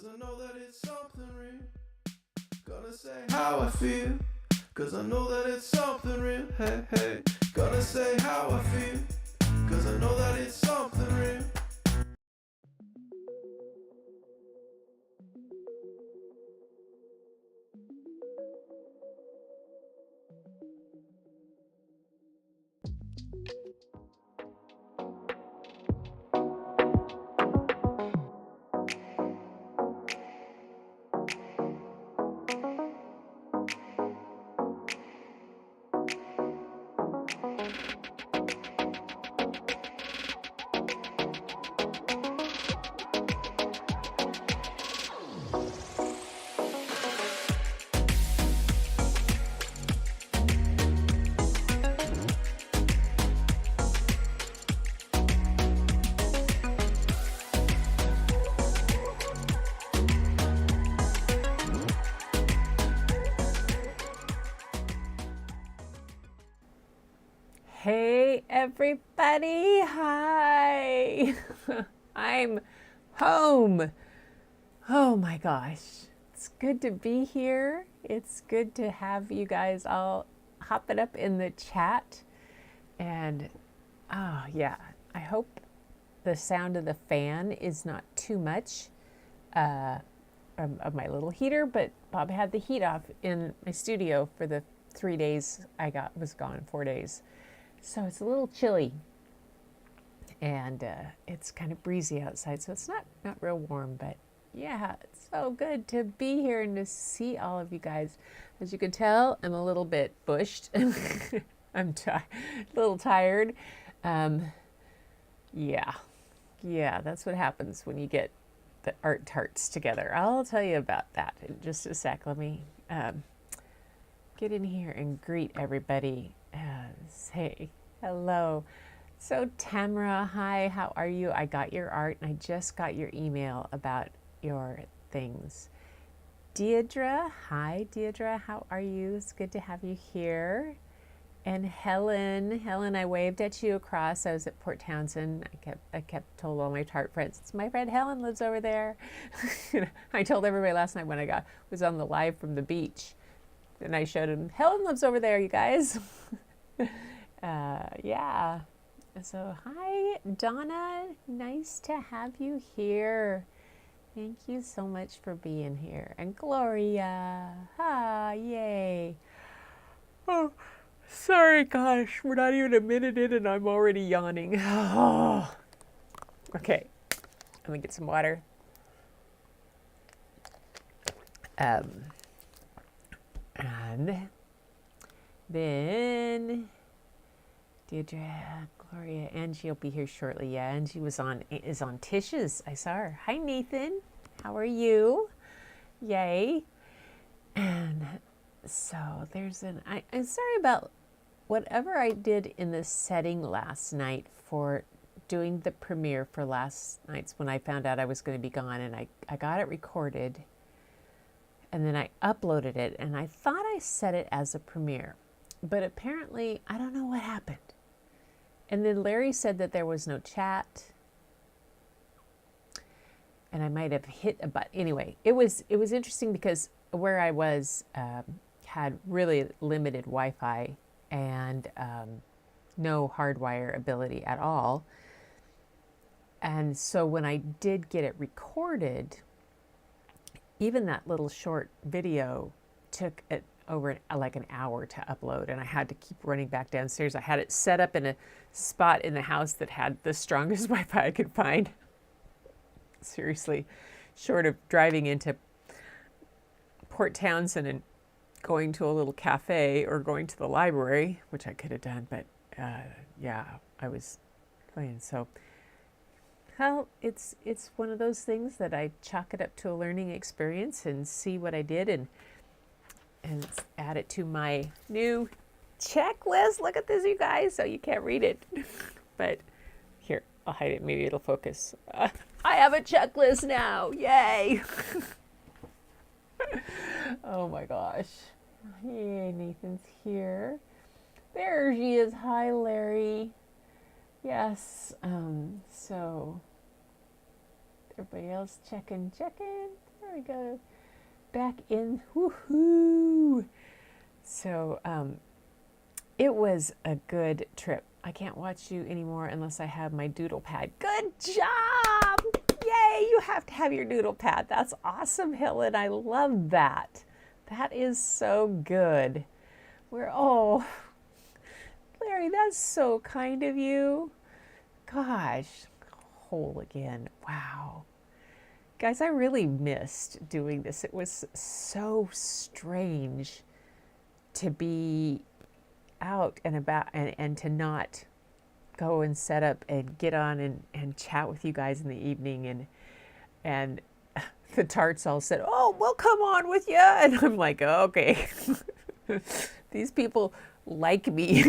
'cause I know that it's something real. Gonna say how I feel, 'cause I know that it's something real. Hey, hey. Gonna say how I feel, 'cause I know that it's something real. Hey everybody, hi! I'm home. Oh my gosh, it's good to be here. It's good to have you guys all hopping up in the chat. And oh yeah, I hope the sound of the fan is not too much of my little heater, but Bob had the heat off in my studio for the 3 days was gone, 4 days. So it's a little chilly, and it's kind of breezy outside, so it's not real warm, but yeah, it's so good to be here and to see all of you guys. As you can tell, I'm a little bit bushed. I'm a little tired. Yeah, that's what happens when you get the art tarts together. I'll tell you about that in just a sec. Let me get in here and greet everybody. Say hello. So Tamara, hi, how are you? I got your art and I just got your email about your things. Deirdre, hi Deirdre, how are you? It's good to have you here. And Helen, I waved at you across. I was at Port Townsend. I kept told all my tart friends, it's my friend Helen lives over there. I told everybody last night when I was on the live from the beach. And I showed him, Helen lives over there, you guys. Yeah. So, hi, Donna. Nice to have you here. Thank you so much for being here. And Gloria. Yay. Oh, sorry, gosh. We're not even a minute in and I'm already yawning. Okay. Let me get some water. And then Deirdre, Gloria, Angie will be here shortly. Yeah, Angie is on Tish's. I saw her. Hi, Nathan. How are you? Yay. And so I'm sorry about whatever I did in the setting last night for doing the premiere for last night's when I found out I was going to be gone, and I got it recorded and then I uploaded it and I thought I set it as a premiere, but apparently I don't know what happened. And then Larry said that there was no chat, and I might have hit a button. Anyway, it was interesting because where I was had really limited Wi-Fi and no hardwire ability at all. And so when I did get it recorded, even that little short video took over like an hour to upload, and I had to keep running back downstairs. I had it set up in a spot in the house that had the strongest Wi-Fi I could find. Seriously, short of driving into Port Townsend and going to a little cafe or going to the library, which I could have done, but yeah, I was playing. So, well, it's one of those things that I chalk it up to a learning experience and see what I did and add it to my new checklist. Look at this, you guys. So you can't read it, but here, I'll hide it. Maybe it'll focus. I have a checklist now. Yay. Oh my gosh. Yay, Nathan's here. There she is. Hi, Larry. Yes. So Everybody else checking. There we go. Back in. Woohoo! So it was a good trip. I can't watch you anymore unless I have my doodle pad. Good job! Yay! You have to have your doodle pad. That's awesome, Helen. I love that. That is so good. Larry, that's so kind of you. Gosh, whole again. Wow. Guys, I really missed doing this. It was so strange to be out and about and to not go and set up and get on and chat with you guys in the evening. And the tarts all said, oh, we'll come on with you. And I'm like, okay, these people like me.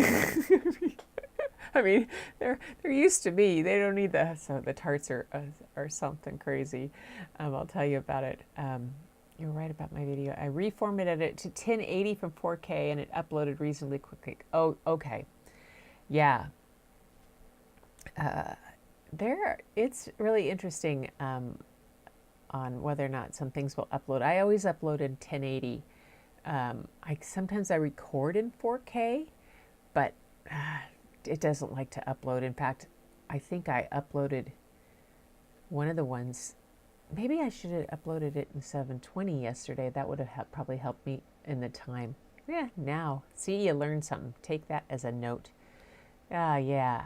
I mean, they're used to me. They don't need that. So the tarts are something crazy. I'll tell you about it. You're right about my video. I reformatted it to 1080 from 4K and it uploaded reasonably quickly. Oh, okay. Yeah. It's really interesting on whether or not some things will upload. I always upload in 1080. Sometimes I record in 4K, but it doesn't like to upload. In fact, I think I uploaded one of the ones. Maybe I should have uploaded it in 720 yesterday. That would have probably helped me in the time. Yeah, now. See, you learned something. Take that as a note. Yeah.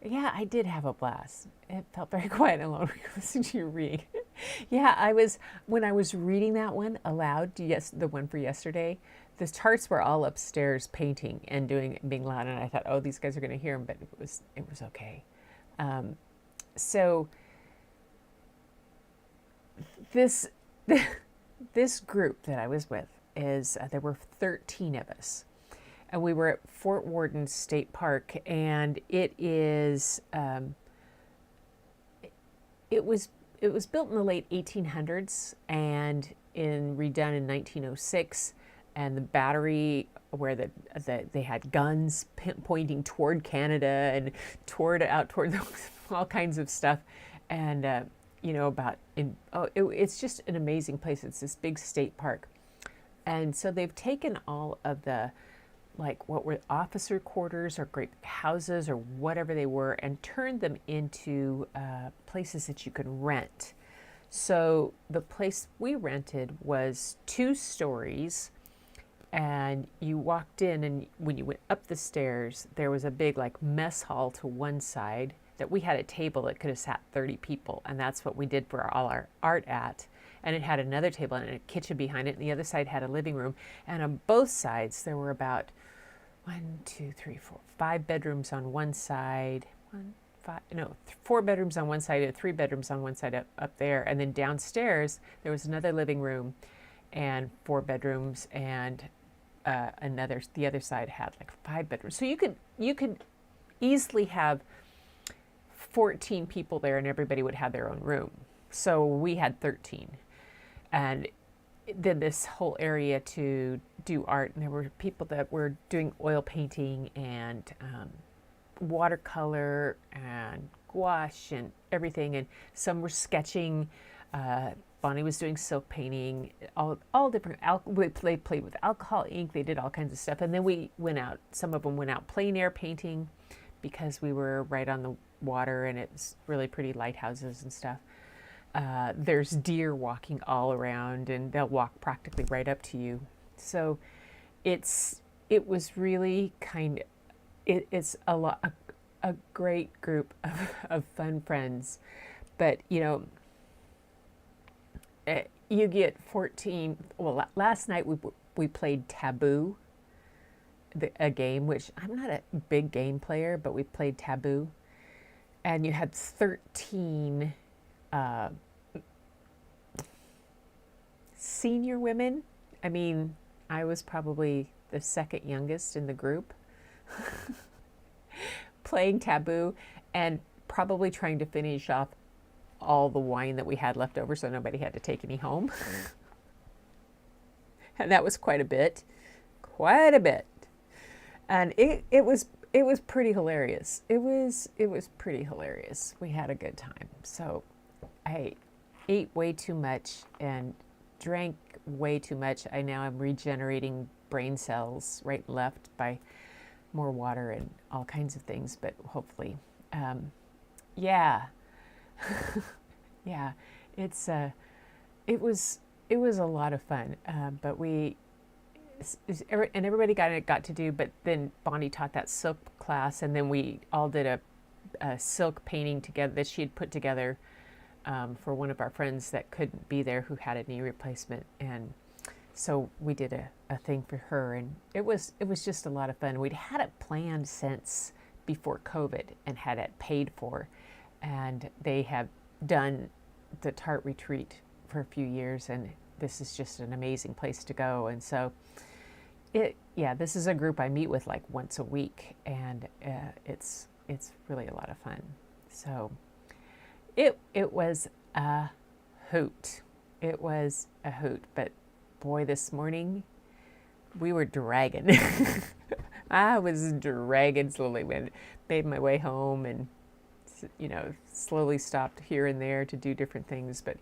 Yeah, I did have a blast. It felt very quiet and alone listening to you reading. Yeah, when I was reading that one aloud, the one for yesterday, the tarts were all upstairs painting and being loud, and I thought, oh, these guys are going to hear them, but it was okay. So this group that I was with is there were 13 of us, and we were at Fort Worden State Park, and it was built in the late 1800s and redone in 1906. And the battery where they had guns pointing toward Canada and toward all kinds of stuff. And, it's just an amazing place. It's this big state park. And so they've taken all of the, like what were officer quarters or great houses or whatever they were and turned them into places that you could rent. So the place we rented was 2 stories. And you walked in, and when you went up the stairs, there was a big like mess hall to one side that we had a table that could have sat 30 people. And that's what we did for all our art at. And it had another table and a kitchen behind it. And the other side had a living room. And on both sides, there were about 5 bedrooms on one side. 4 bedrooms on one side and 3 bedrooms on one side up there. And then downstairs, there was another living room and 4 bedrooms, and the other side had like 5 bedrooms. So you could easily have 14 people there, and everybody would have their own room. So we had 13, and then this whole area to do art, and there were people that were doing oil painting and watercolor and gouache and everything, and some were sketching. Bonnie was doing silk painting, all different. They played with alcohol ink. They did all kinds of stuff. And then we went out. Some of them went out plein air painting because we were right on the water, and it's really pretty lighthouses and stuff. There's deer walking all around, and they'll walk practically right up to you. So it was really it's a great group of fun friends. But, you get 14. Well, last night we played Taboo, a game, which I'm not a big game player, but we played Taboo. And you had 13 senior women. I mean, I was probably the second youngest in the group playing Taboo and probably trying to finish off all the wine that we had left over so nobody had to take any home. And that was quite a bit. And it it was pretty hilarious. It was pretty hilarious. We had a good time. So I ate way too much and drank way too much. I'm regenerating brain cells right and left by more water and all kinds of things, but hopefully, yeah, yeah, it was a lot of fun. But everybody got to do. But then Bonnie taught that silk class, and then we all did a silk painting together that she had put together for one of our friends that couldn't be there, who had a knee replacement, and so we did a thing for her, and it was just a lot of fun. We'd had it planned since before COVID and had it paid for, and they have done the Tart Retreat for a few years, and this is just an amazing place to go. And so this is a group I meet with like once a week, and it's really a lot of fun. So it was a hoot. It was a hoot, but boy, this morning we were dragging. I was dragging slowly. Made my way home, and slowly stopped here and there to do different things, but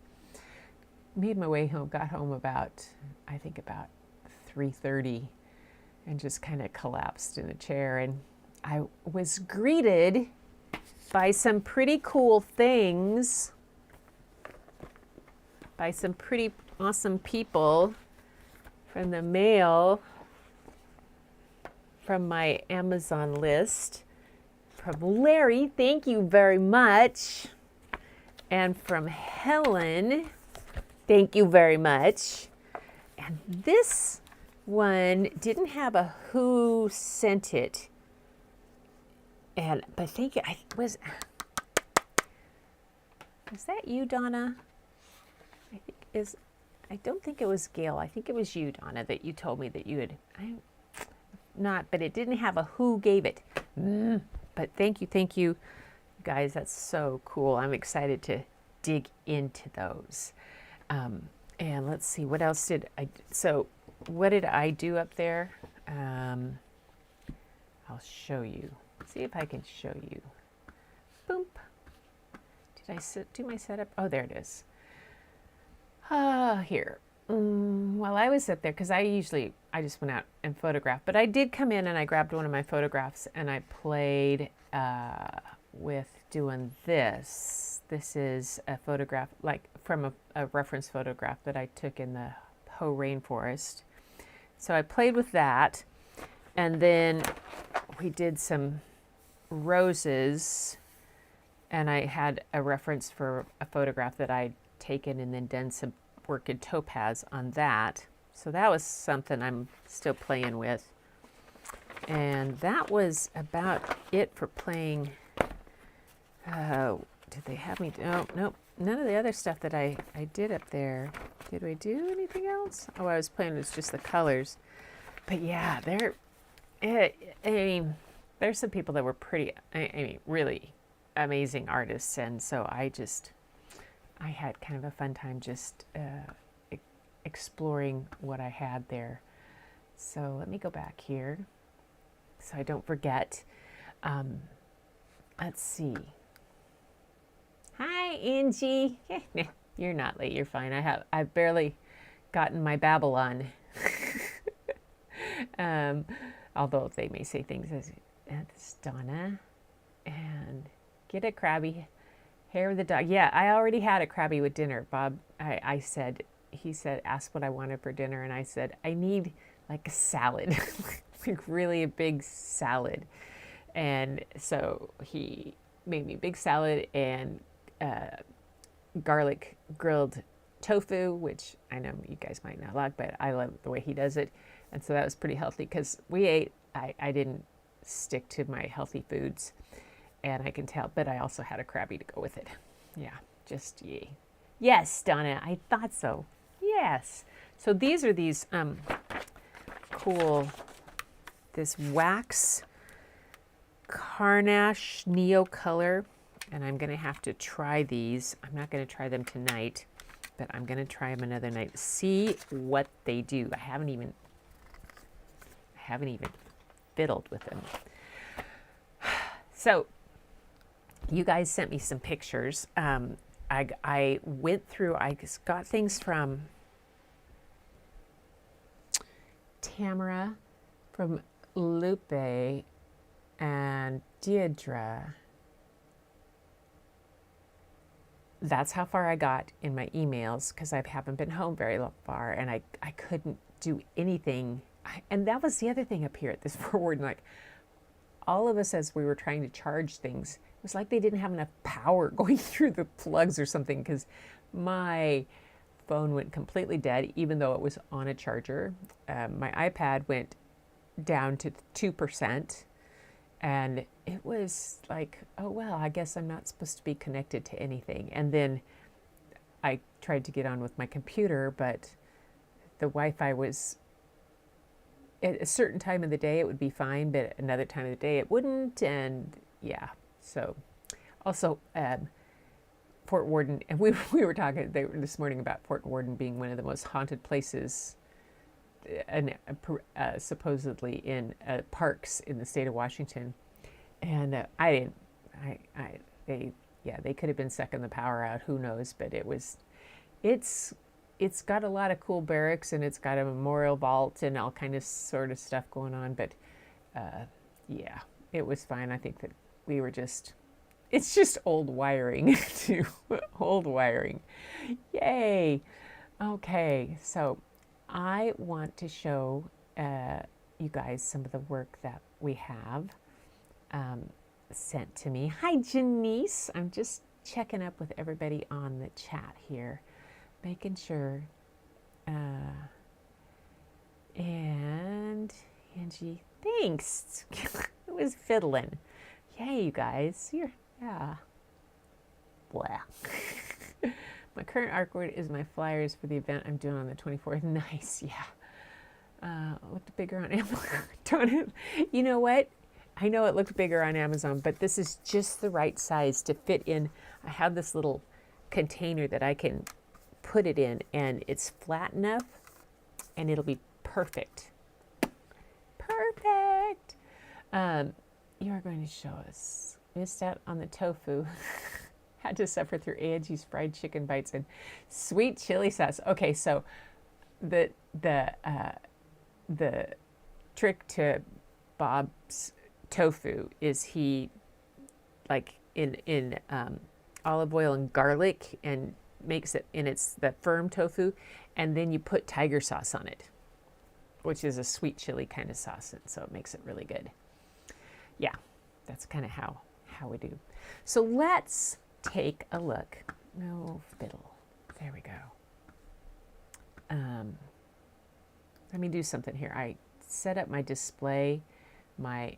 made my way home. Got home about 3:30, and just kind of collapsed in a chair. And I was greeted by some pretty cool things, by some pretty awesome people from the mail, from my Amazon list, from Larry, thank you very much, and from Helen, thank you very much. And this one didn't have a who sent it, but thank you. Was that you, Donna? I don't think it was Gail. I think it was you, Donna, that you told me that you had. But it didn't have a who gave it. But thank you, guys. That's so cool. I'm excited to dig into those. And let's see, what else did I? So, what did I do up there? I'll show you. See if I can show you. Boom. Did I do my setup? Oh, there it is. Here. Well, I was up there because I just went out and photographed, but I did come in and I grabbed one of my photographs and I played with doing this. This is a photograph, like from a reference photograph that I took in the Hoh rainforest. So I played with that, and then we did some roses, and I had a reference for a photograph that I'd taken and then done some work in topaz on that. So that was something I'm still playing with. And that was about it for playing. Did they have me? Oh, nope. None of the other stuff that I did up there. Did we do anything else? Oh, I was playing with just the colors. But yeah, there's some people that were pretty, really amazing artists. And so I had kind of a fun time just exploring what I had there. So let me go back here so I don't forget. Let's see. Hi, Angie. You're not late. You're fine. I've barely gotten my babble on. Although they may say things as that's Donna, and get a crabby hair of the dog. Yeah, I already had a crabby with dinner. Bob, he said, ask what I wanted for dinner, and I said, I need like a salad, like really a big salad. And so he made me a big salad and garlic grilled tofu, which I know you guys might not like, but I love the way he does it. And so that was pretty healthy because I didn't stick to my healthy foods, and I can tell, but I also had a crabby to go with it. Yeah, just yay. Yes, Donna, I thought so. Yes. So these are these cool, this wax Carnache Neo Color, and I'm going to have to try these. I'm not going to try them tonight, but I'm going to try them another night. See what they do. I haven't even fiddled with them. So you guys sent me some pictures. I went through, I just got things from Tamara, from Lupe, and Deirdre. That's how far I got in my emails because I haven't been home very far, and I couldn't do anything. And that was the other thing up here at this forward. Like, all of us, as we were trying to charge things, it was like they didn't have enough power going through the plugs or something, because my phone went completely dead, even though it was on a charger. My iPad went down to 2%. And it was like, oh, well, I guess I'm not supposed to be connected to anything. And then I tried to get on with my computer, but the Wi-Fi was, at a certain time of the day it would be fine, but another time of the day it wouldn't. And yeah, so also Fort Worden, and we were talking this morning about Fort Worden being one of the most haunted places, and supposedly in parks in the state of Washington. And they could have been sucking the power out, who knows, but it's got a lot of cool barracks, and it's got a memorial vault and all kind of sort of stuff going on, but yeah, it was fine. I think that we were it's just old wiring too. Old wiring. Yay. Okay, so I want to show you guys some of the work that we have sent to me. Hi, Janice. I'm just checking up with everybody on the chat here, making sure. And Angie, thanks. It was fiddling. Yay, you guys. Yeah. Blah. My current artwork is my flyers for the event I'm doing on the 24th. Nice, yeah. Looked bigger on Amazon. You know what? I know it looked bigger on Amazon, but this is just the right size to fit in. I have this little container that I can put it in, and it's flat enough, and it'll be perfect. Perfect. You are going to show us. Missed out on the tofu. Had to suffer through Angie's fried chicken bites and sweet chili sauce. Okay, so the trick to Bob's tofu is he, like, in olive oil and garlic, and makes it, and it's the firm tofu, and then you put tiger sauce on it, which is a sweet chili kind of sauce, and so it makes it really good. Yeah, that's kind of how we do. So let's take a look. No fiddle. There we go. Let me do something here. I set up my display, my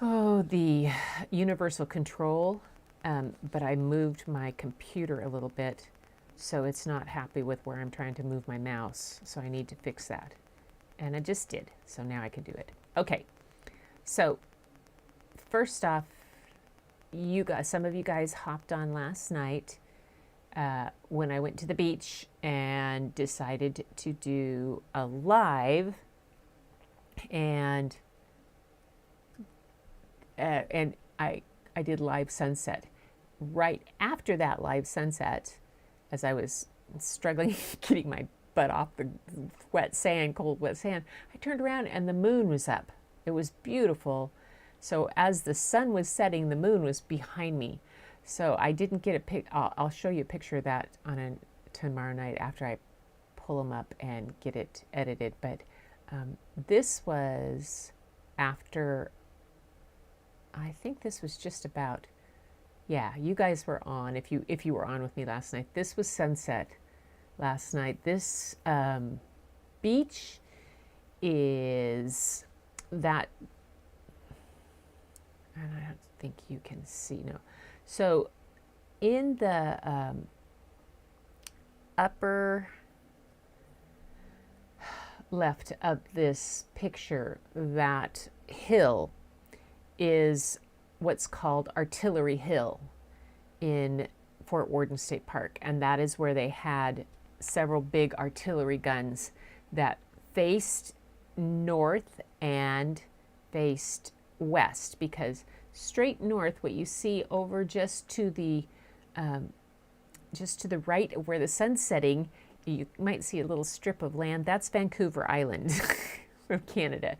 the universal control, but I moved my computer a little bit, so it's not happy with where I'm trying to move my mouse. So I need to fix that, and I just did. So now I can do it. Okay. So first off, some of you guys hopped on last night when I went to the beach and decided to do a live, and I did live sunset. Right after that live sunset, as I was struggling getting my butt off the wet sand, cold wet sand, I turned around and the moon was up. It was beautiful. So as the sun was setting, the moon was behind me. So I didn't get a pic. I'll show you a picture of that on tomorrow night after I pull them up and get it edited. But this was after, I think this was just about, yeah, you guys were on, if you were on with me last night. This was sunset last night. This beach is that, and I don't think you can see, no. So in the upper left of this picture, that hill is what's called Artillery Hill in Fort Worden State Park, and that is where they had several big artillery guns that faced north and faced west, because straight north, what you see over just to the right of where the sun's setting, you might see a little strip of land. That's Vancouver Island from Canada.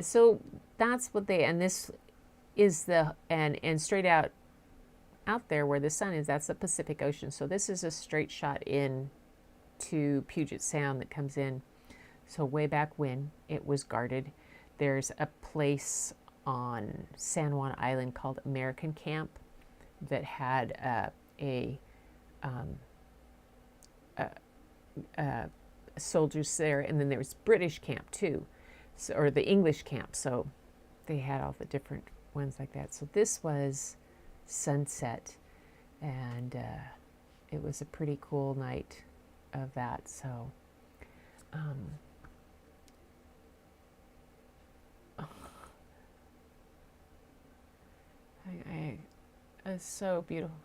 So that's what they, and this is the, and straight out there where the sun is, that's the Pacific Ocean. So this is a straight shot in to Puget Sound that comes in. So way back when it was guarded, there's a place on San Juan Island called American Camp that had soldiers there, and then there was British camp too, so, or the English camp. So they had all the different ones like that. So this was sunset, and it was a pretty cool night of that. So it's so beautiful.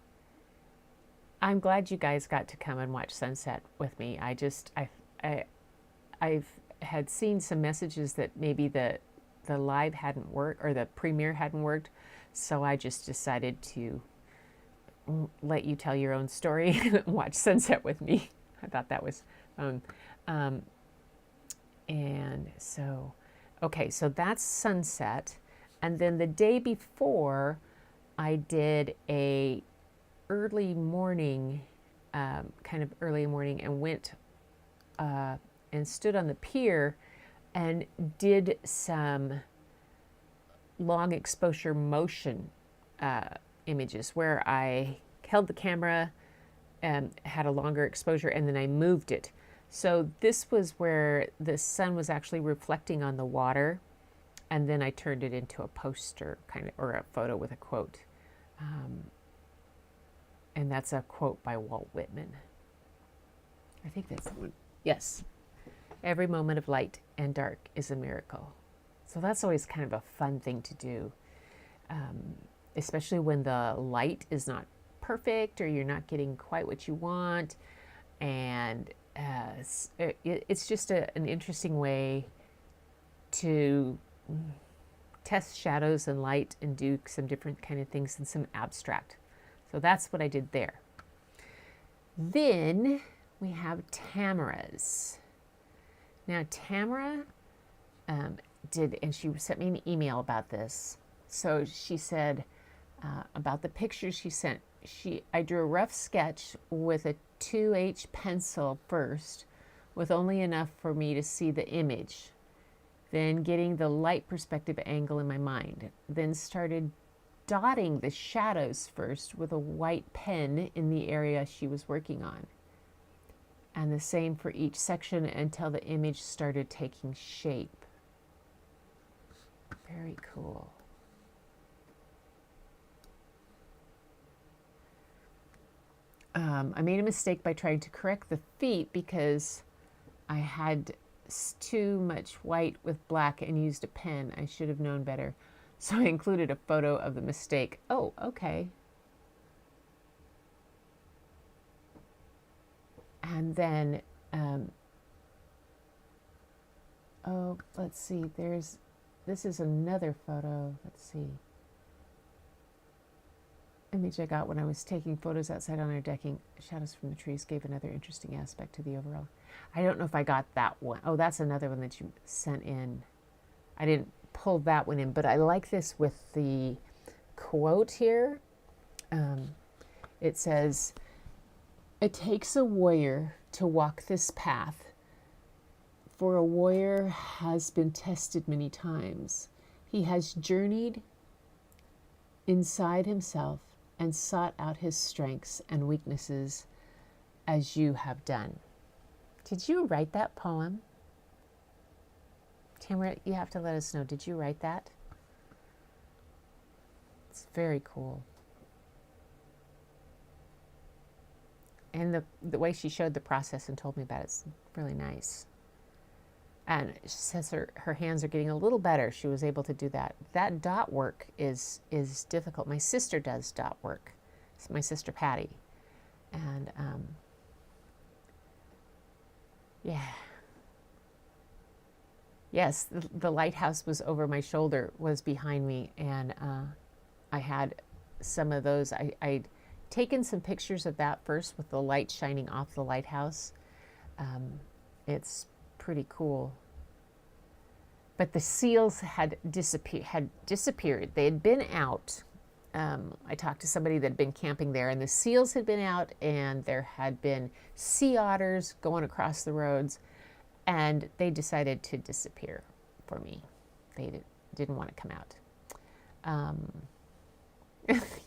I'm glad you guys got to come and watch sunset with me. I've had seen some messages that maybe the live hadn't worked, or the premiere hadn't worked, so I just decided to let you tell your own story and watch sunset with me. I thought that was fun. And so, okay, so that's sunset. And then the day before, I did a early morning, kind of early morning, and went and stood on the pier and did some long exposure motion images where I held the camera and had a longer exposure, and then I moved it. So this was where the sun was actually reflecting on the water, and then I turned it into a poster kind of, or a photo with a quote. And that's a quote by Walt Whitman. I think that's the one. Yes. Every moment of light and dark is a miracle. So that's always kind of a fun thing to do, especially when the light is not perfect or you're not getting quite what you want. And it's just an interesting way to test shadows and light and do some different kind of things and some abstract. So that's what I did there. Then we have Tamara's. Now Tamara did, and she sent me an email about this. So she said about the pictures she sent. I drew a rough sketch with a 2H pencil first, with only enough for me to see the image. Then getting the light perspective angle in my mind. Then started dotting the shadows first with a white pen in the area she was working on. And the same for each section until the image started taking shape. Very cool. I made a mistake by trying to correct the feet because I had too much white with black and used a pen. I should have known better. So I included a photo of the mistake. Oh, okay. And then, oh, let's see, this is another photo. Let's see. Image I got when I was taking photos outside on our decking. Shadows from the trees gave another interesting aspect to the overall. I don't know if I got that one. Oh, that's another one that you sent in. I didn't pull that one in, but I like this with the quote here. It says, "It takes a warrior to walk this path, for a warrior has been tested many times. He has journeyed inside himself and sought out his strengths and weaknesses as you have done." Did you write that poem? Tamara, you have to let us know. Did you write that? It's very cool. And the way she showed the process and told me about it's really nice. And she says her hands are getting a little better. She was able to do that. That dot work is difficult. My sister does dot work. It's my sister Patty. And yeah. Yes, the lighthouse was over my shoulder, was behind me, and I had some of those. I'd taken some pictures of that first with the light shining off the lighthouse. It's pretty cool. But the seals had disappeared. They had been out. I talked to somebody that had been camping there, and the seals had been out, and there had been sea otters going across the roads, and they decided to disappear for me. They didn't want to come out.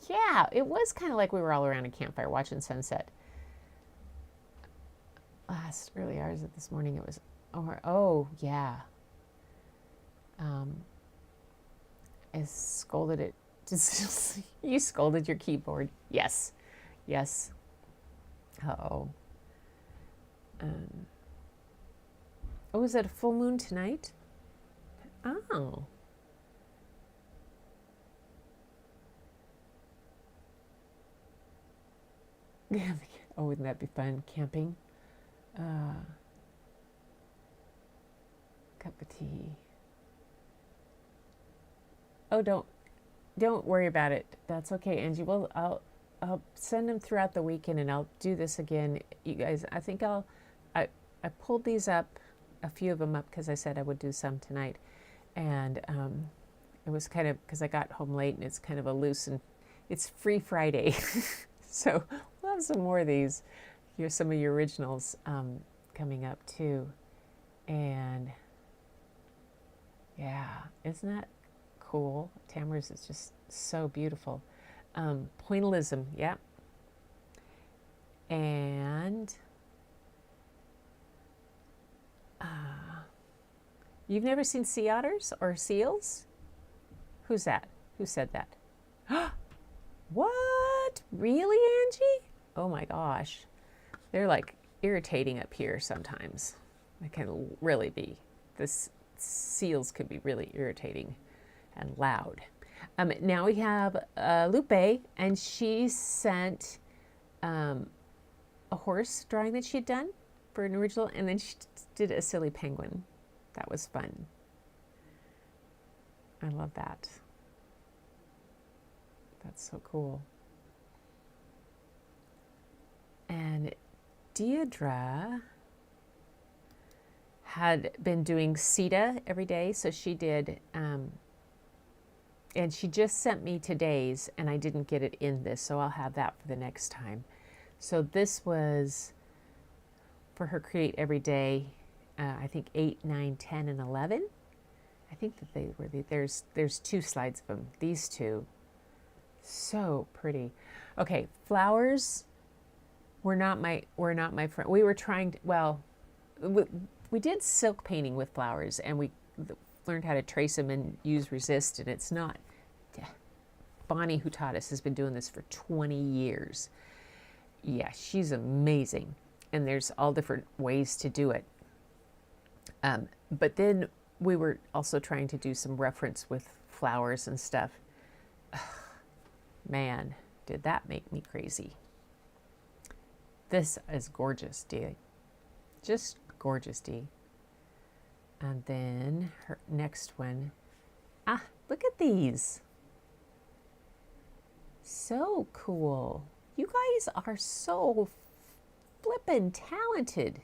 Yeah, it was kind of like we were all around a campfire watching sunset. Last early hours of this morning, it was, oh yeah. I scolded it. You scolded your keyboard. Yes. Yes. Uh-oh. Oh, is it a full moon tonight? Oh. Oh, wouldn't that be fun? Camping. Cup of tea. Oh, don't worry about it. That's okay, Angie. Well, I'll send them throughout the weekend, and I'll do this again. You guys, I think I pulled these up, a few of them up, because I said I would do some tonight, and it was kind of because I got home late, and it's kind of a loose, and it's Free Friday, so we'll have some more of these. Here's some of your originals coming up too, and yeah, isn't that cool? Tamara's is just so beautiful. Pointillism, yeah. And you've never seen sea otters or seals? Who's that? Who said that? What? Really, Angie? Oh my gosh. They're like irritating up here sometimes. They can really be. This seals could be really irritating and loud. Now we have Lupe, and she sent a horse drawing that she had done for an original, and then she did a silly penguin. That was fun. I love that. That's so cool. And Deidre had been doing CETA every day, so she did, and she just sent me today's, and I didn't get it in this, so I'll have that for the next time. So this was for her Create Every Day, I think 8, 9, 10, and 11. I think that they were, there's 2 slides of them, these 2. So pretty. Okay, flowers were not my friend. We were trying to, well, we did silk painting with flowers, and we learned how to trace them and use resist, and it's not. Bonnie, who taught us, has been doing this for 20 years. Yeah, she's amazing, and there's all different ways to do it. But then we were also trying to do some reference with flowers and stuff. Man, did that make me crazy. This is gorgeous, Dee. Just gorgeous, Dee. And then her next one. Look at these. So cool. You guys are so flippin' talented.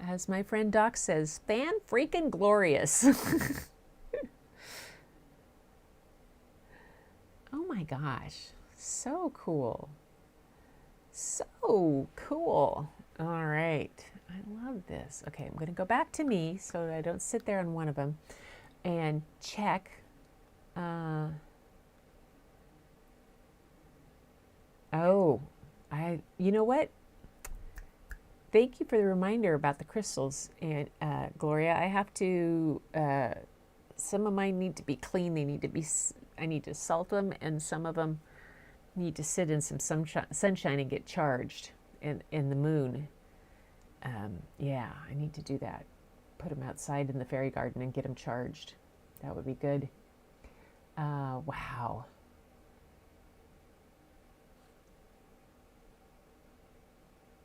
As my friend Doc says, fan freaking glorious. Oh my gosh, so cool. So cool. All right, I love this. Okay, I'm gonna go back to me so I don't sit there on one of them and check. You know what? Thank you for the reminder about the crystals, and Gloria. I have to, some of mine need to be clean. They need to be, I need to salt them, and some of them need to sit in some sunshine and get charged in the moon. Yeah, I need to do that. Put them outside in the fairy garden and get them charged. That would be good. Wow.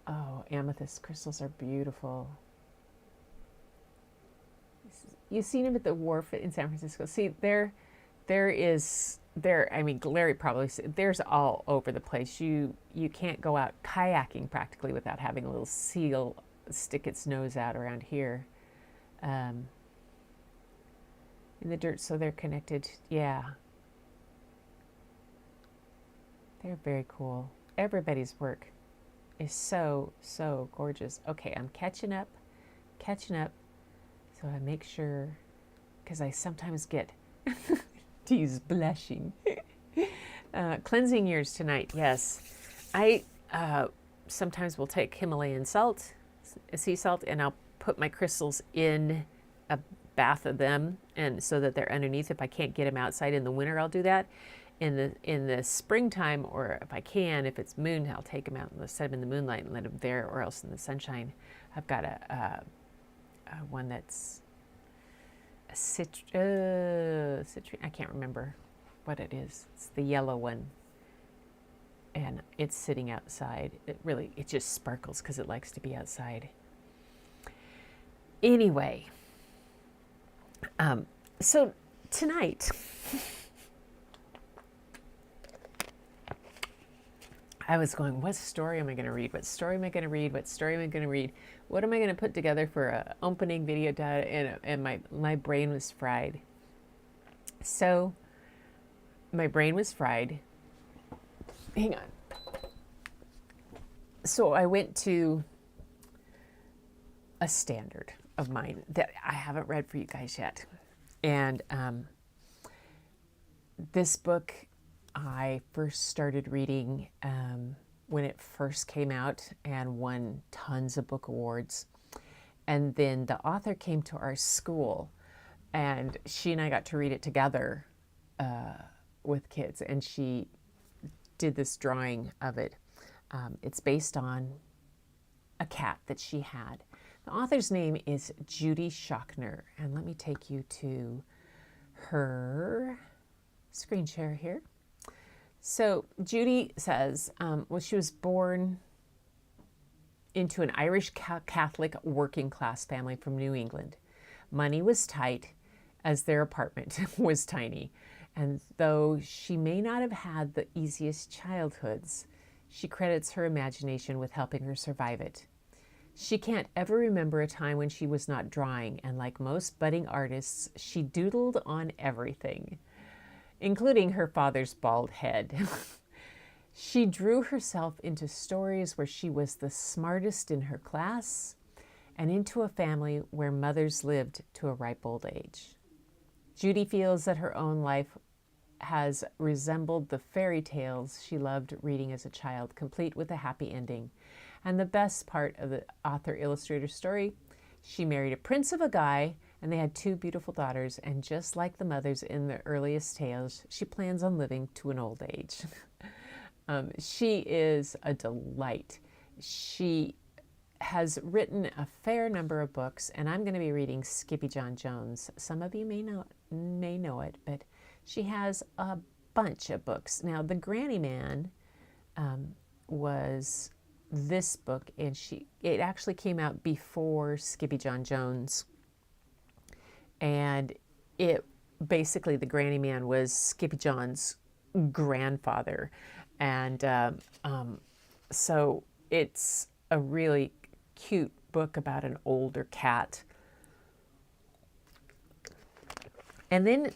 Oh, amethyst crystals are beautiful. You've seen them at the wharf in San Francisco. See, I mean, Larry probably, there's all over the place. You can't go out kayaking practically without having a little seal stick its nose out around here. In the dirt, so they're connected. Yeah. They're very cool. Everybody's work is so, so gorgeous. Okay, I'm catching up. So I make sure, because I sometimes get tease blushing. Cleansing yours tonight, yes. I sometimes will take Himalayan salt, sea salt, and I'll put my crystals in a bath of them, and so that they're underneath. If I can't get them outside in the winter, I'll do that. In the springtime, or if I can, if it's moon, I'll take them out and set them in the moonlight and let them there, or else in the sunshine. I've got a one that's a citrine. I can't remember what it is. It's the yellow one, and it's sitting outside. It just sparkles because it likes to be outside. Anyway, so tonight I was going, what story am I going to read? What story am I going to read? What story am I going to read? What am I going to put together for an opening video? And my brain was fried. So my brain was fried. Hang on. So I went to a standard of mine that I haven't read for you guys yet. And this book I first started reading when it first came out and won tons of book awards. And then the author came to our school, and she and I got to read it together with kids, and she did this drawing of it. It's based on a cat that she had. The author's name is Judy Schockner, and let me take you to her screen share here. So Judy says, well, she was born into an Irish Catholic working class family from New England. Money was tight, as their apartment was tiny. And though she may not have had the easiest childhoods, she credits her imagination with helping her survive it. She can't ever remember a time when she was not drawing, and like most budding artists, she doodled on everything, including her father's bald head. She drew herself into stories where she was the smartest in her class, and into a family where mothers lived to a ripe old age. Judy feels that her own life has resembled the fairy tales she loved reading as a child, complete with a happy ending. And the best part of the author-illustrator story, she married a prince of a guy, and they had 2 beautiful daughters, and just like the mothers in the earliest tales, she plans on living to an old age. She is a delight. She has written a fair number of books, and I'm going to be reading Skippy John Jones. Some of you may know it, but she has a bunch of books. Now, The Granny Man was this book, and it actually came out before Skippy John Jones. And it basically, The Granny Man was Skippy John's grandfather. And so it's a really cute book about an older cat. And then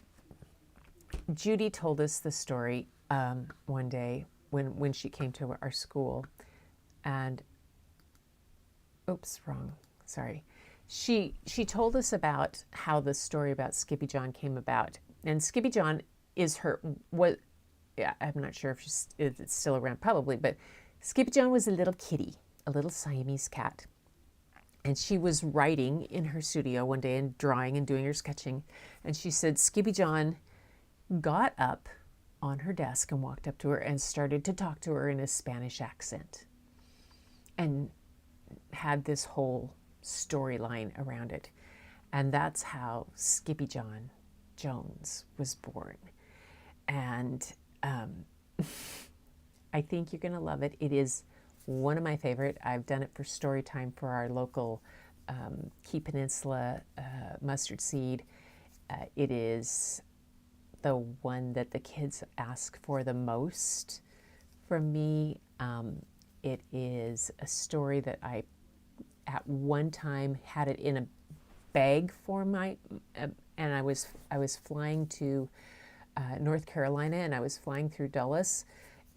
Judy told us the story one day when she came to our school. And, oops, wrong, sorry. She told us about how the story about Skippy John came about. And Skippy John is I'm not sure if it's still around, probably, but Skippy John was a little kitty, a little Siamese cat. And she was writing in her studio one day and drawing and doing her sketching. And she said Skippy John got up on her desk and walked up to her and started to talk to her in a Spanish accent, and had this whole storyline around it. And that's how Skippy John Jones was born. And I think you're going to love it. It is one of my favorite. I've done it for story time for our local Key Peninsula mustard seed. It is the one that the kids ask for the most from me. It is a story that I, at one time, had it in a bag for my, and I was flying to North Carolina, and I was flying through Dulles,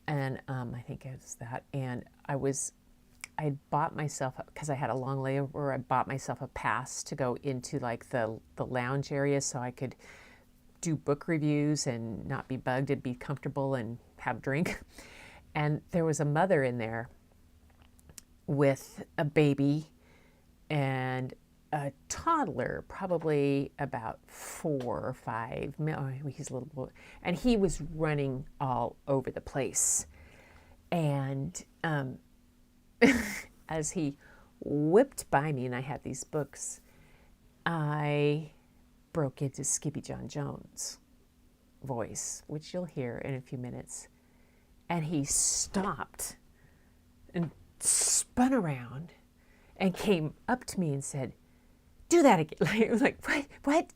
and I think it was that, and I bought myself, because I had a long layover, I bought myself a pass to go into like the lounge area so I could do book reviews and not be bugged and be comfortable and have a drink. And there was a mother in there with a baby and a toddler, probably about 4 or 5. He's a little boy, and he was running all over the place. And as he whipped by me, and I had these books, I broke into Skippy John Jones' voice, which you'll hear in a few minutes. And he stopped and spun around and came up to me and said, "Do that again." Like, what?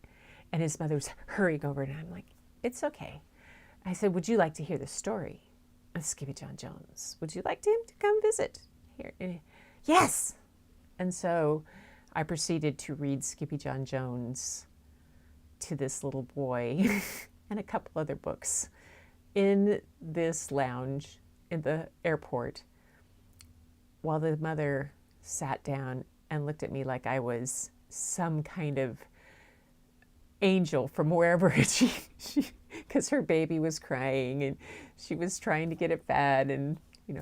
And his mother was hurrying over, and I'm like, "It's okay." I said, "Would you like to hear the story of Skippy John Jones? Would you like him to come visit here?" Yes. And so I proceeded to read Skippy John Jones to this little boy and a couple other books in this lounge in the airport, while the mother sat down and looked at me like I was some kind of angel from wherever she because her baby was crying and she was trying to get it fed, and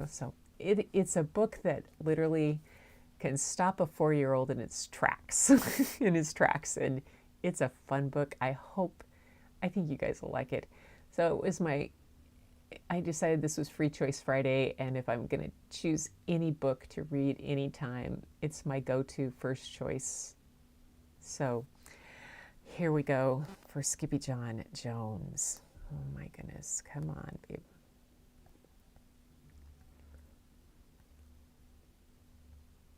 so it's a book that literally can stop a 4-year-old in its tracks and it's a fun book. I think you guys will like it. So I decided this was Free Choice Friday, and if I'm going to choose any book to read anytime, it's my go-to first choice. So here we go for Skippy John Jones. Oh my goodness, come on, babe.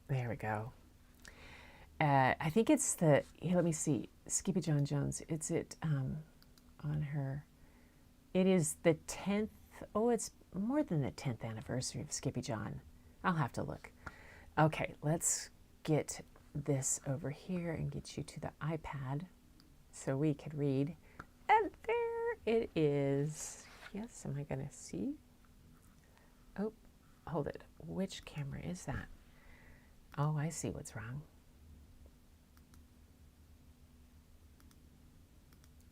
There we go. I think it's let me see, Skippy John Jones. It's on her. It is the 10th. Oh, it's more than the 10th anniversary of Skippy John. I'll have to look. Okay, let's get this over here and get you to the iPad so we could read. And there it is. Yes, am I going to see? Oh, hold it. Which camera is that? Oh, I see what's wrong.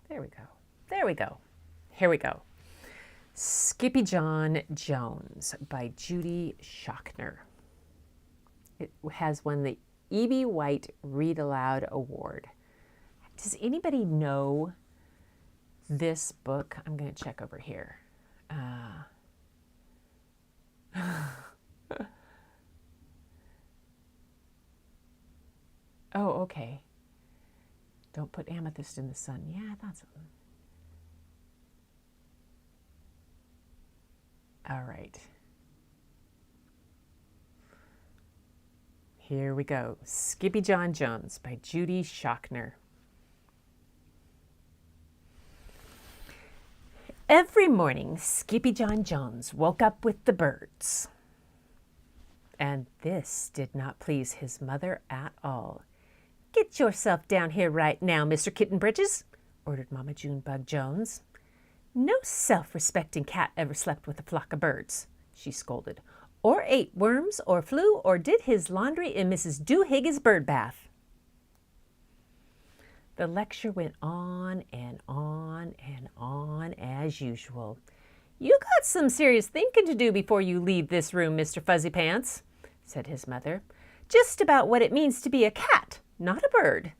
There we go. There we go. Here we go. Skippy John Jones by Judy Shockner. It has won the E.B. White Read Aloud Award. Does anybody know this book? I'm going to check over here. Oh, okay. Don't put amethyst in the sun. Yeah, I thought so. All right. Here we go. Skippy John Jones by Judy Shockner. Every morning, Skippy John Jones woke up with the birds. And this did not please his mother at all. "Get yourself down here right now, Mr. Kitten Bridges," ordered Mama June Bug Jones. "No self-respecting cat ever slept with a flock of birds," she scolded, "or ate worms, or flew, or did his laundry in Mrs. Doohig's bird bath." The lecture went on and on and on as usual. "You got some serious thinking to do before you leave this room, Mr. Fuzzy Pants," said his mother. "Just about what it means to be a cat, not a bird.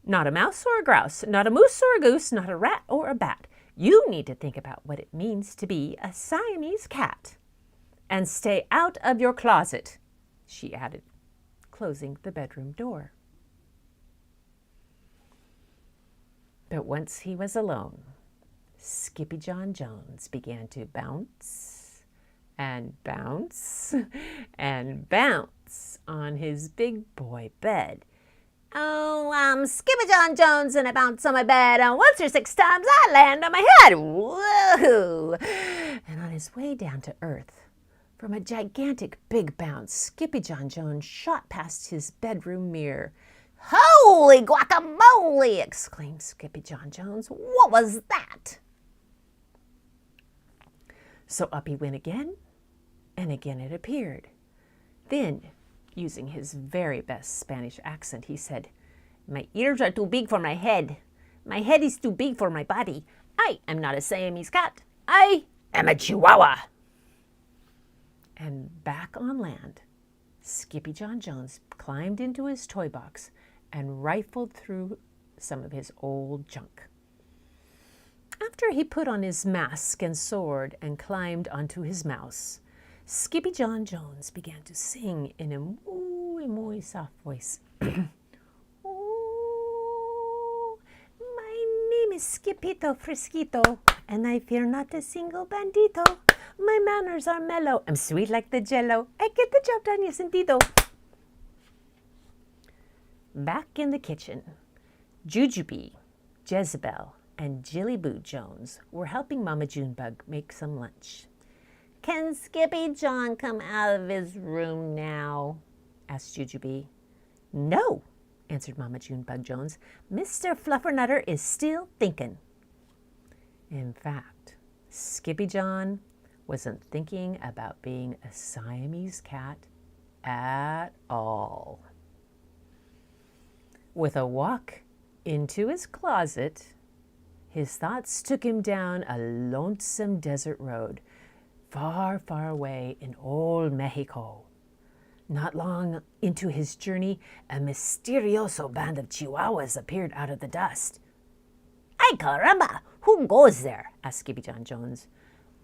Not a mouse or a grouse, not a moose or a goose, not a rat or a bat. You need to think about what it means to be a Siamese cat. And stay out of your closet," she added, closing the bedroom door. But once he was alone, Skippy John Jones began to bounce and bounce and bounce on his big boy bed. Oh, I'm Skippy John Jones and I bounce on my bed, and once or 6 times I land on my head. Whoa! And on his way down to earth, from a gigantic big bounce, Skippy John Jones shot past his bedroom mirror. Holy guacamole! Exclaimed Skippy John Jones. What was that? So up he went again, and again it appeared. Then, using his very best Spanish accent, he said, "My ears are too big for my head. My head is too big for my body. I am not a Siamese cat. I am a Chihuahua." And back on land, Skippy John Jones climbed into his toy box and rifled through some of his old junk. After he put on his mask and sword and climbed onto his mouse, Skippy John Jones began to sing in a muy soft voice. Oh, my name is Skippito Frisquito, and I fear not a single bandito. My manners are mellow. I'm sweet like the jello. I get the job done, yes, indeedo. Back in the kitchen, Jujubee, Jezebel, and Jillyboo Jones were helping Mama Junebug make some lunch. "Can Skippy John come out of his room now?" asked Jujubee. "No," answered Mama Junebug Jones. "Mr. Fluffernutter is still thinking." In fact, Skippy John wasn't thinking about being a Siamese cat at all. With a walk into his closet, his thoughts took him down a lonesome desert road, far, far away in old Mexico. Not long into his journey, a mysterioso band of Chihuahuas appeared out of the dust. "Ay, caramba! Who goes there?" asked Skippy John Jones.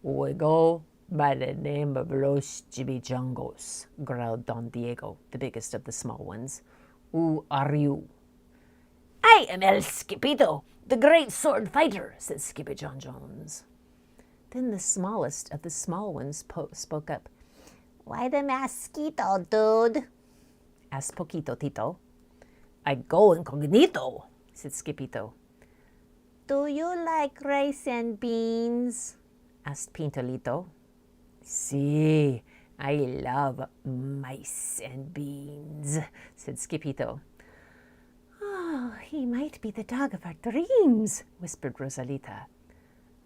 "We go by the name of Los Chimichangos," growled Don Diego, the biggest of the small ones. "Who are you?" "I am El Skippito, the great sword fighter," said Skippy John Jones. Then the smallest of the small ones spoke up. "Why the mosquito, dude?" asked Poquito Tito. "I go incognito," said Skippito. "Do you like rice and beans?" asked Pintolito. "Sí, I love mice and beans," said Skippito. "Oh, he might be the dog of our dreams," whispered Rosalita.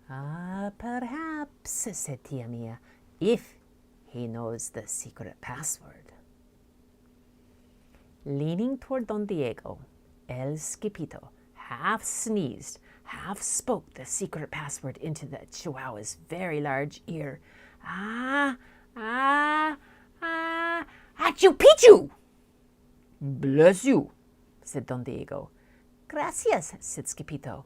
"Ah, perhaps," said Tia Mia, "if he knows the secret password." Leaning toward Don Diego, El Skippito half sneezed, half spoke the secret password into the Chihuahua's very large ear. "Ah, ah, ah, achoo pichoo!" "Bless you," said Don Diego. "Gracias," said Skippito.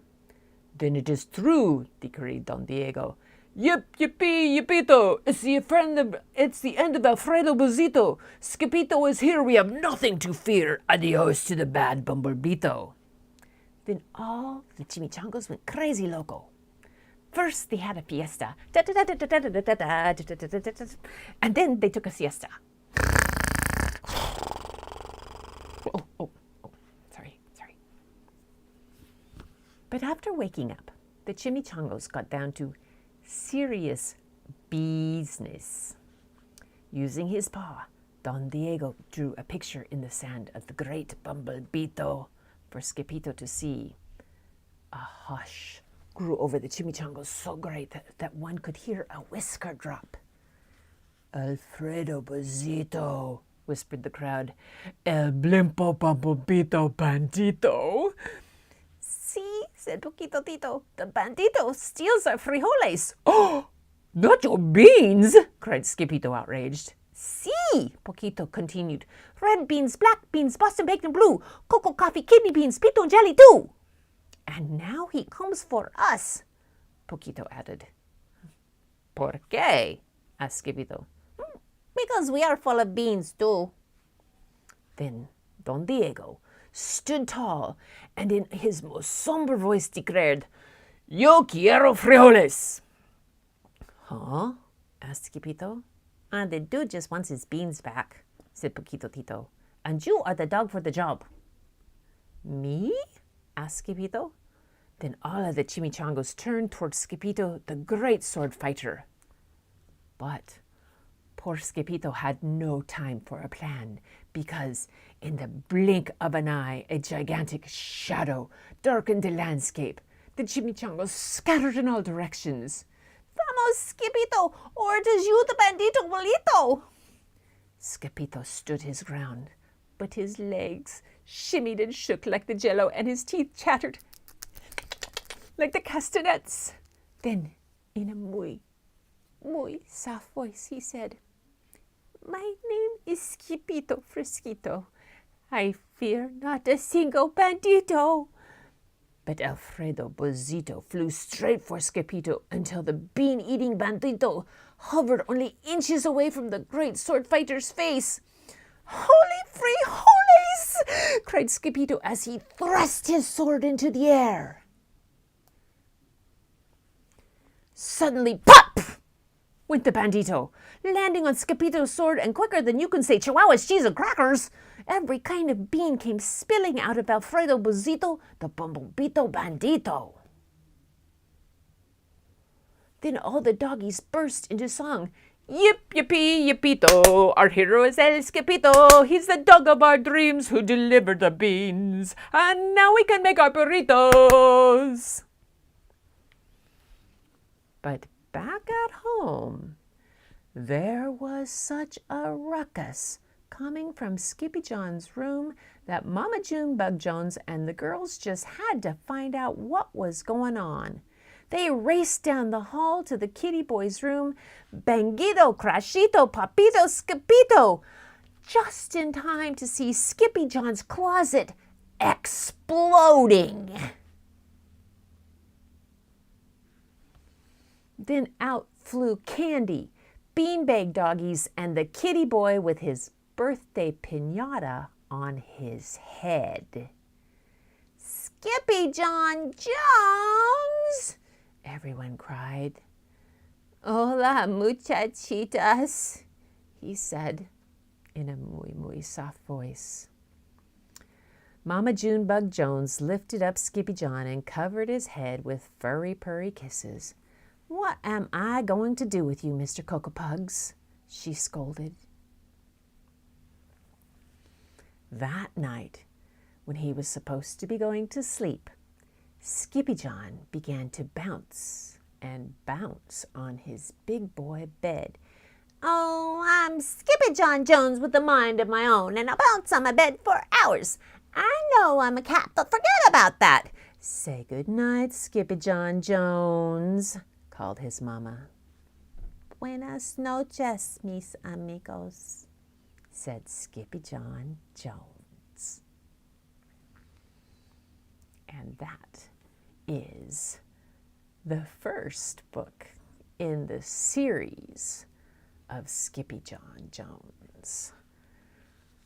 "Then it is true," decreed Don Diego. "Yip, yippee, yippito! It's the end of Alfredo Buzito. Skippito is here. We have nothing to fear. Adios to the bad Bumblebito." Then all the chimichangos went crazy loco. First, they had a fiesta, and then they took a siesta. Oh, sorry. But after waking up, the chimichangos got down to serious business. Using his paw, Don Diego drew a picture in the sand of the great Bumblebito for Skippito to see. A hush grew over the chimichangos so great that one could hear a whisker drop. "Alfredo Buzito," whispered the crowd. "El blimpo Bumblebito bandito." "See," said Poquito Tito, "the bandito steals our frijoles." "Oh, not your beans!" cried Skippito, outraged. "See," Poquito continued. "Red beans, black beans, Boston bacon blue, cocoa, coffee, kidney beans, pito and jelly too." "And now he comes for us," Poquito added. "Por qué?" asked Skippito. "Because we are full of beans too." Then Don Diego stood tall and in his most somber voice declared, "Yo quiero frijoles." "Huh?" asked Skippito. The dude just wants his beans back, said Poquito Tito. And you are the dog for the job. Me? Asked Skipito. Then all of the chimichangos turned toward Skipito, the great sword fighter. But poor Skipito had no time for a plan, because in the blink of an eye, a gigantic shadow darkened the landscape. The chimichangos scattered in all directions. Vamos, Skipito, or it is you, the bandito bolito. Skipito stood his ground, but his legs shimmied and shook like the jello, and his teeth chattered like the castanets. Then, in a muy soft voice, he said, My name is Skipito Frisquito. I fear not a single bandito. But Alfredo Bozito flew straight for Skipito until the bean-eating bandito hovered only inches away from the great sword fighter's face. Holy free holies! Cried Skipito as he thrust his sword into the air. Suddenly, pop! Went the bandito, landing on Skipito's sword, and quicker than you can say Chihuahua's cheese and crackers, every kind of bean came spilling out of Alfredo Bozito, the Bumblebito Bandito. Then all the doggies burst into song. Yip, yippee, yippito, our hero is El Skipito. He's the dog of our dreams who delivered the beans. And now we can make our burritos. But back at home, there was such a ruckus coming from Skippy John's room that Mama June Bug Jones and the girls just had to find out what was going on. They raced down the hall to the kitty boy's room, Banguito, Crashito, Papito, Skipito, just in time to see Skippy John's closet exploding. Then out flew Candy, beanbag doggies, and the kitty boy with his birthday piñata on his head. Skippy John Jones! Everyone cried. Hola, muchachitas, he said in a muy soft voice. Mama June Bug Jones lifted up Skippy John and covered his head with furry purry kisses. What am I going to do with you, Mr. Cocoa Pugs? She scolded. That night, when he was supposed to be going to sleep, Skippy John began to bounce and bounce on his big boy bed. Oh, I'm Skippy John Jones with a mind of my own, and I'll bounce on my bed for hours. I know I'm a cat, but forget about that. Say good night, Skippy John Jones, called his mama. Buenas noches, mis amigos, said Skippy John Jones. And that is the first book in the series of Skippy John Jones.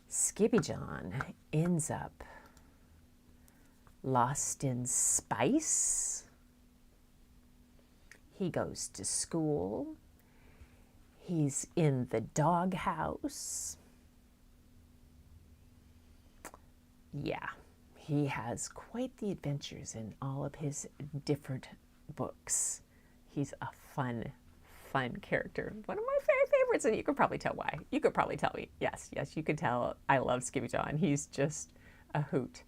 Skippy John ends up lost in spice. He goes to school. He's in the doghouse. Yeah, he has quite the adventures in all of his different books. He's a fun character. One of my favorites, and you could probably tell why. You could probably tell me. Yes, you could tell I love Skippy John. He's just a hoot.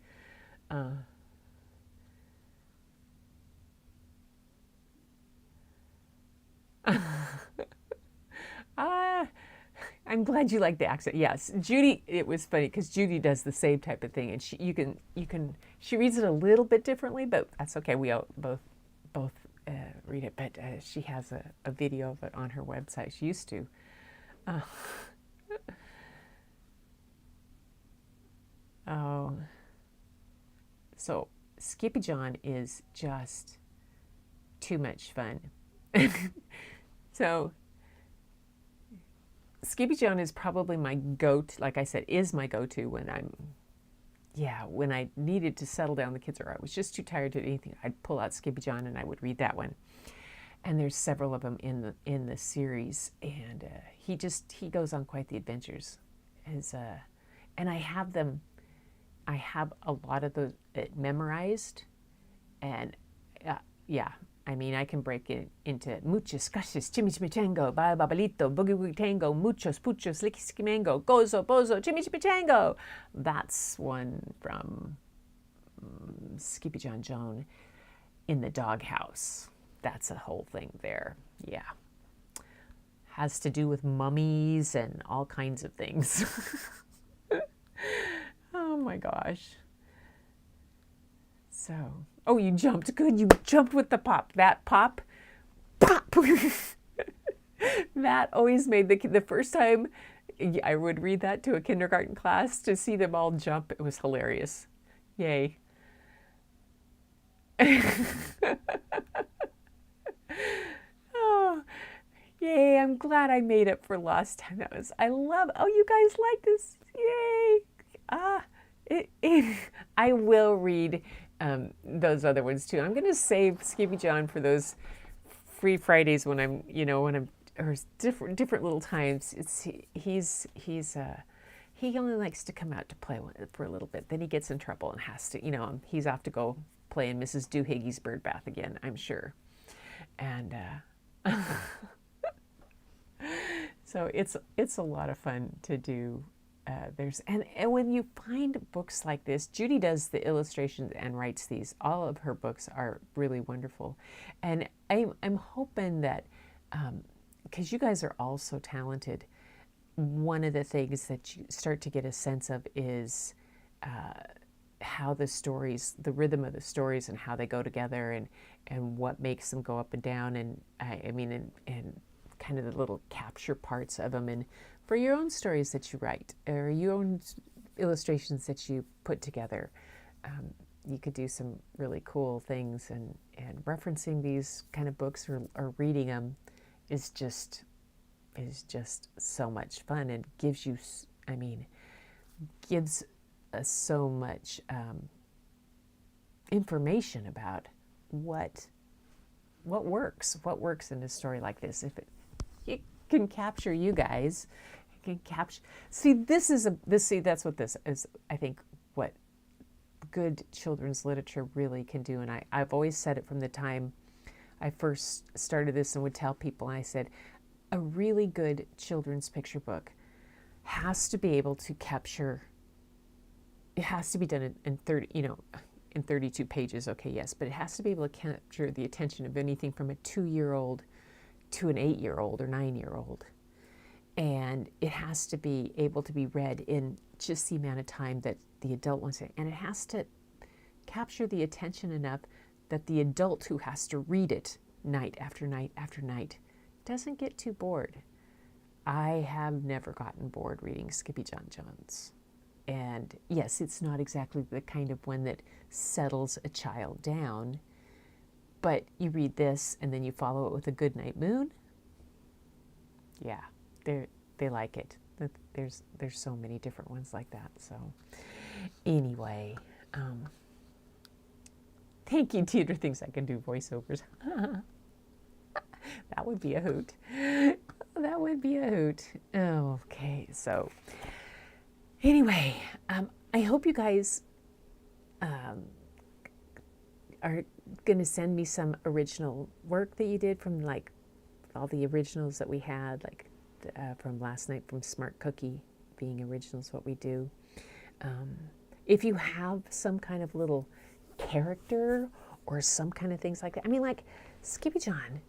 I'm glad you like the accent. Yes, Judy. It was funny because Judy does the same type of thing, and she reads it a little bit differently, but that's okay. We all both read it, but she has a video of it on her website. She used to. So Skippy John is just too much fun. So Skippy John is probably my go-to, like I said, is my go-to when when I needed to settle down the kids or I was just too tired to do anything. I'd pull out Skippy John and I would read that one. and there's several of them in the series, and he goes on quite the adventures. And I have them. I have a lot of those memorized, and yeah. I mean, I can break it into muchos, cashes, chimichimichango, babalito, boogie woogie tango, muchos, puchos, likiskimango, gozo, bozo, chimichimichango. That's one from Skippy John Joan in the doghouse. That's a whole thing there. Yeah. Has to do with mummies and all kinds of things. Oh my gosh. So, oh, you jumped. Good. You jumped with the pop. That pop. That always made the first time I would read that to a kindergarten class, to see them all jump, it was hilarious. Yay. Oh, yay. I'm glad I made up for lost time. Oh, you guys like this. Yay. I will read those other ones too. I'm going to save Skippy John for those free Fridays when I'm, or different little times. He only likes to come out to play for a little bit. Then he gets in trouble and has to, he's off to go play in Mrs. Doohiggy's bird bath again, I'm sure. And so it's a lot of fun to do. And when you find books like this, Judy does the illustrations and writes these. All of her books are really wonderful, and I'm hoping that because you guys are all so talented, one of the things that you start to get a sense of is how the stories, the rhythm of the stories, and how they go together, and what makes them go up and down, and and kind of the little capture parts of them, and for your own stories that you write, or your own illustrations that you put together, you could do some really cool things, and referencing these kind of books or reading them is just so much fun, and gives us so much information about what works in a story like this. If it can capture you guys, it can capture. See, that's what this is. I think what good children's literature really can do, and I've always said it from the time I first started this, and would tell people. I said, a really good children's picture book has to be able to capture. It has to be done in 32 pages. Okay, yes, but it has to be able to capture the attention of anything from a 2-year-old to an 8-year-old or 9-year-old. And it has to be able to be read in just the amount of time that the adult wants it. And it has to capture the attention enough that the adult who has to read it night after night after night doesn't get too bored. I have never gotten bored reading Skippy John Jones. And yes, it's not exactly the kind of one that settles a child down, but you read this and then you follow it with a Goodnight Moon. Yeah, they like it. There's so many different ones like that. So anyway, thank you. Teeter thinks I can do voiceovers. That would be a hoot. That would be a hoot. Okay, so anyway, I hope you guys are going to send me some original work that you did from like all the originals that we had, like from last night from Smart Cookie being originals, what we do. If you have some kind of little character or some kind of things like that. I mean, like Skippy John,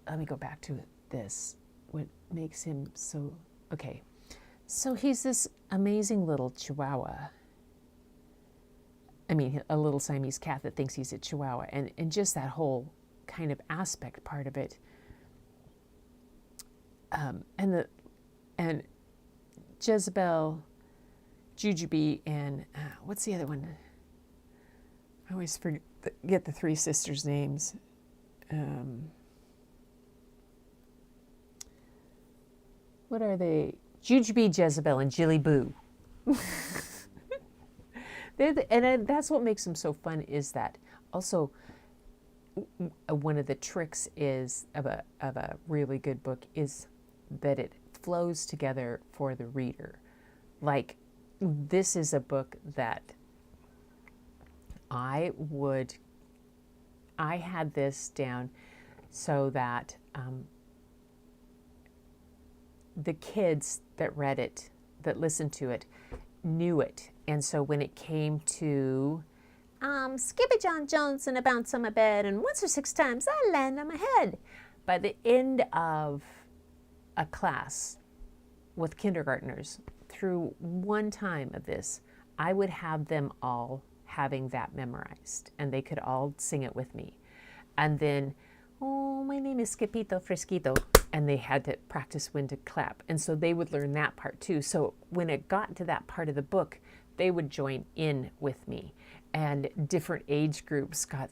let me go back to this. What makes him so, okay. So he's this amazing little Chihuahua. I mean, a little Siamese cat that thinks he's a Chihuahua, and just that whole kind of aspect part of it. And Jezebel, Jujubee, and what's the other one? I always forget the three sisters' names. What are they? Jujubee, Jezebel, and Jilly Boo. And that's what makes them so fun, is that also one of the tricks is of a really good book is that it flows together for the reader. Like, this is a book that I had this down so that the kids that read it, that listened to it, knew it. And so when it came to Skippy John Jones and a bounce on my bed, and once or six times I land on my head, by the end of a class with kindergartners, through one time of this, I would have them all having that memorized, and they could all sing it with me. And then, oh, my name is Skipito Frisquito, and they had to practice when to clap. And so they would learn that part too. So when it got to that part of the book, they would join in with me. And different age groups got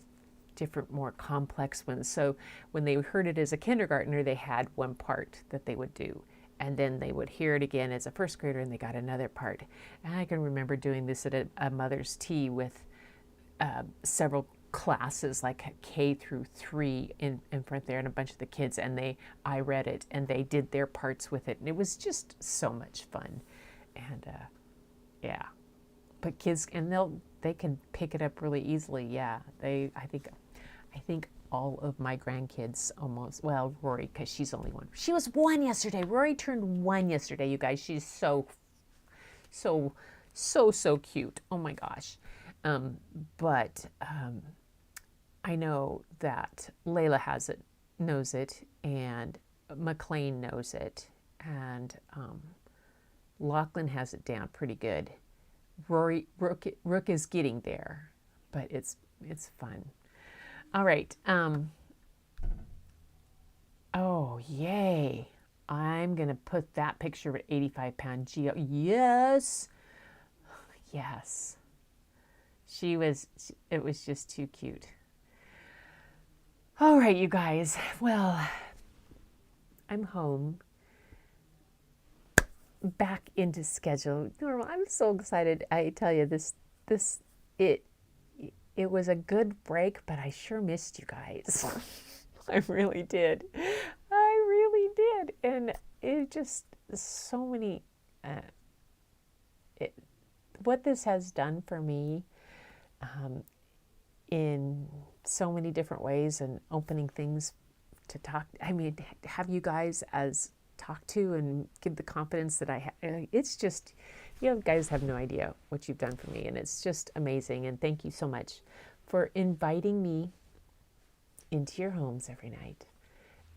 different, more complex ones. So when they heard it as a kindergartner, they had one part that they would do. And then they would hear it again as a first grader, and they got another part. And I can remember doing this at a mother's tea with several classes, like K through 3 in front there, and a bunch of the kids, and I read it, and they did their parts with it. And it was just so much fun. And yeah, but kids, and they can pick it up really easily. Yeah, I think all of my grandkids almost, well, Rory, because she's only one. She was 1 yesterday. Rory turned 1 yesterday, you guys. She's so cute. Oh my gosh. But I know that Layla knows it, and McLean knows it, and Lachlan has it down pretty good. Rook is getting there, but it's fun. All right. Oh, yay. I'm going to put that picture of an 85-pound Geo. Yes. Yes. It was just too cute. All right, you guys. Well, I'm home. Back into schedule. Normal. I'm so excited. I tell you, it was a good break, but I sure missed you guys. I really did. And it just, so many, what this has done for me in so many different ways, and opening things to talk, have you guys as talk to and give the confidence that I have. It's just, you guys have no idea what you've done for me, and it's just amazing. And thank you so much for inviting me into your homes every night,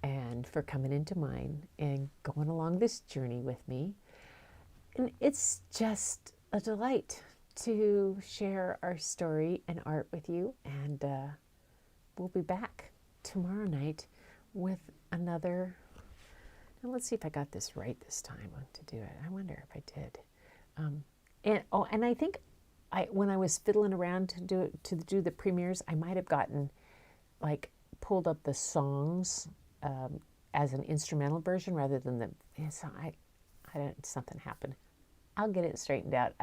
and for coming into mine and going along this journey with me. And it's just a delight to share our story and art with you. And we'll be back tomorrow night with another. Now let's see if I got this right this time to do it. I wonder if I did. And I think when I was fiddling around to do the premieres, I might have gotten, like, pulled up the songs as an instrumental version rather than the song. I don't. Something happened. I'll get it straightened out.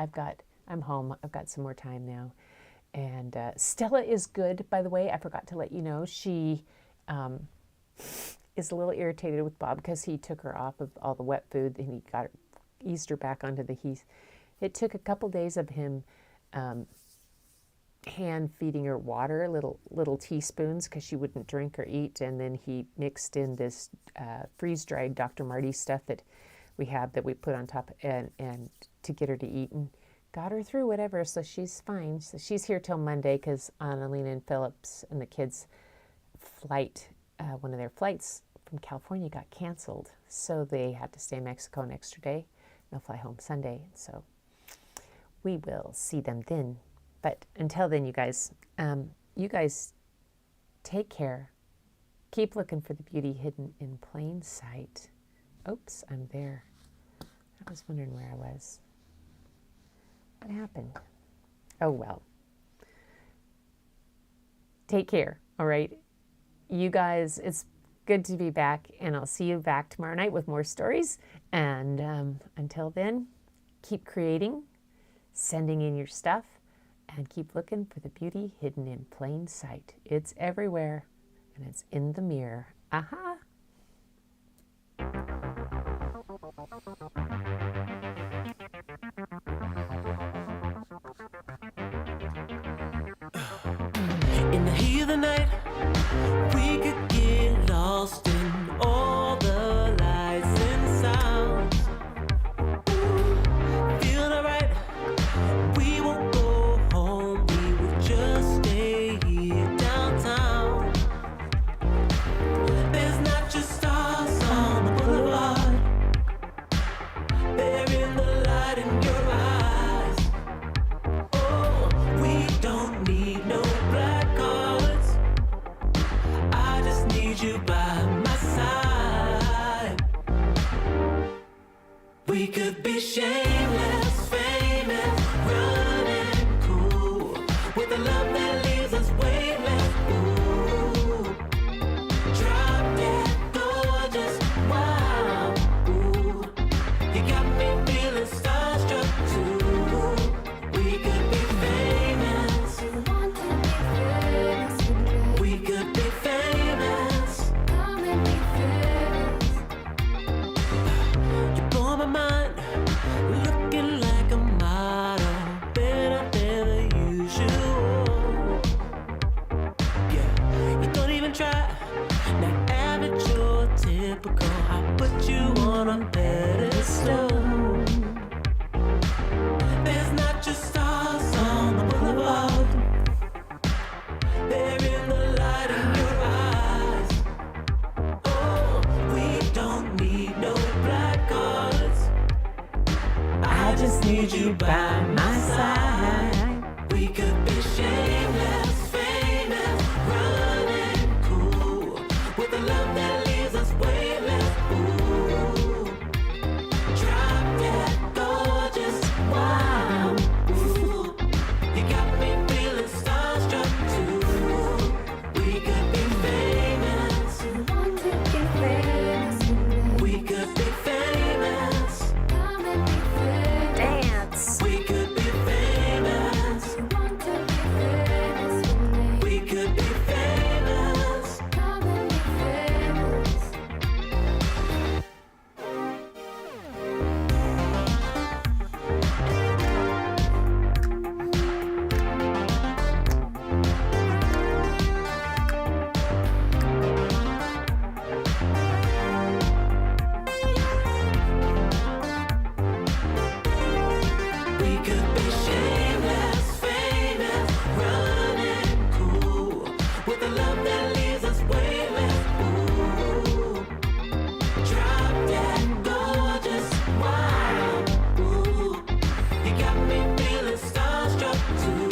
I'm home. I've got some more time now. And Stella is good, by the way. I forgot to let you know. She is a little irritated with Bob because he took her off of all the wet food, and he eased her back onto the heath. It took a couple days of him hand feeding her water, little teaspoons, because she wouldn't drink or eat. And then he mixed in this freeze-dried Dr. Marty stuff that we have that we put on top and to get her to eat, and got her through whatever. So she's fine. So she's here till Monday because Annalena and Phillips and the kids' flight, one of their flights from California got canceled. So they had to stay in Mexico an extra day. They'll fly home Sunday. So we will see them then. But until then, you guys take care. Keep looking for the beauty hidden in plain sight. Oops, I'm there. I was wondering where I was. What happened? Oh, well. Take care, all right? You guys, it's good to be back, and I'll see you back tomorrow night with more stories. And until then, keep creating, sending in your stuff, and keep looking for the beauty hidden in plain sight. It's everywhere. and it's in the mirror. Aha. In the heat of the night, we could get lost in all the lights and sounds. Feeling alright, we won't go home, we will just stay here downtown. There's not just stars on the boulevard, they're in the light in your eyes. Oh, we don't need no black cards, I just need you by my side. We could be shameless, famous, running cool, with a love that leaves us weightless. Ooh, drop dead gorgeous, wow. Ooh, you got me feeling starstruck too. We could be famous, we could be famous. You blow my mind, looking like a model, better than the usual. Yeah, you don't even try, not average or typical. I put you on a pedestal. There's not just stars on the boulevard, they're in the light in your eyes. Oh, we don't need no black cards, I just need you by my side. We could be shameless, famous, running cool, with a love that leaves us weightless. Ooh, drop dead gorgeous, wow. Ooh, you got me feeling starstruck too. We could be famous, we could be famous. Dance. We could be famous, we could be famous. We could be shameless, famous, running cool, with a love that leaves us weightless. Ooh, drop dead gorgeous, wow. Ooh, you got me feeling starstruck too.